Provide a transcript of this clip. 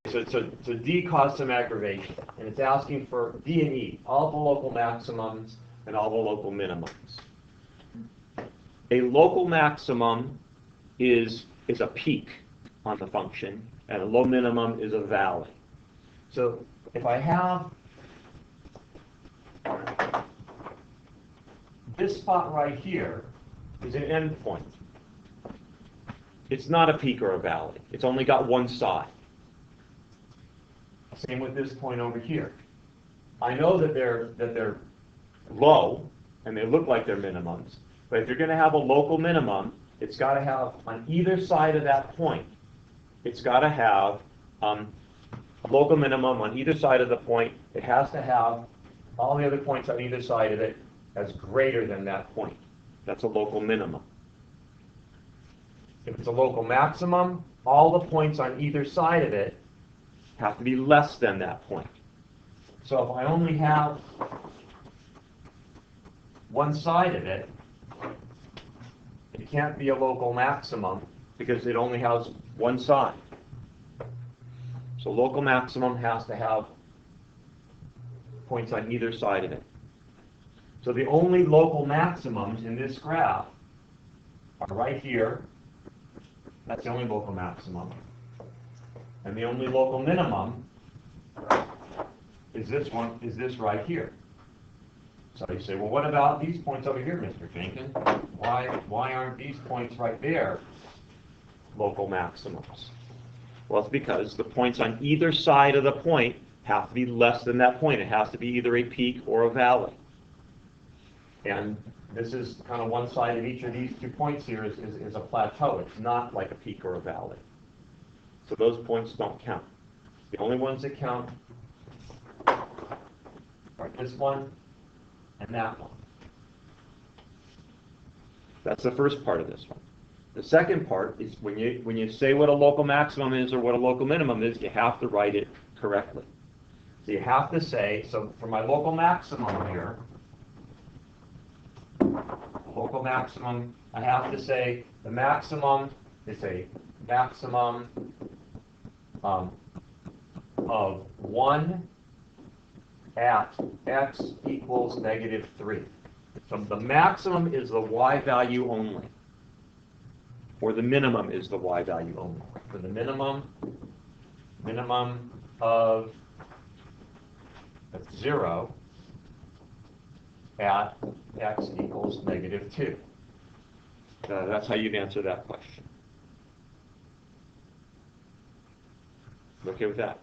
So D caused some aggravation, and it's asking for D and E, all the local maximums and all the local minimums. A local maximum is a peak on the function, and a low minimum is a valley. So if I have this spot right here is an endpoint. It's not a peak or a valley. It's only got one side. Same with this point over here. I know that they're low and they look like they're minimums, but if you're going to have a local minimum, it's got to have on either side of that point. It's got to have a local minimum on either side of the point. It has to have all the other points on either side of it as greater than that point. That's a local minimum. If it's a local maximum, all the points on either side of it have to be less than that point. So if I only have one side of it, it can't be a local maximum because it only has one side. So local maximum has to have points on either side of it. So the only local maximums in this graph are right here. That's the only local maximum. And the only local minimum is this one, is this right here. So you say, well, what about these points over here, Mr. Jenkins? Why aren't these points right there local maximums? Well, it's because the points on either side of the point have to be less than that point. It has to be either a peak or a valley. And this is kind of one side of each of these 2 points here is a plateau. It's not like a peak or a valley. So those points don't count. The only ones that count are this one and that one. That's the first part of this one. The second part is when you say what a local maximum is or what a local minimum is, you have to write it correctly. So you have to say, so for my local maximum here, local maximum, I have to say the maximum is a maximum of 1 at x equals -3. So the maximum is the y value only, or the minimum is the y value only. For the minimum of 0 at x equals -2. That's how you'd answer that question. Okay with that?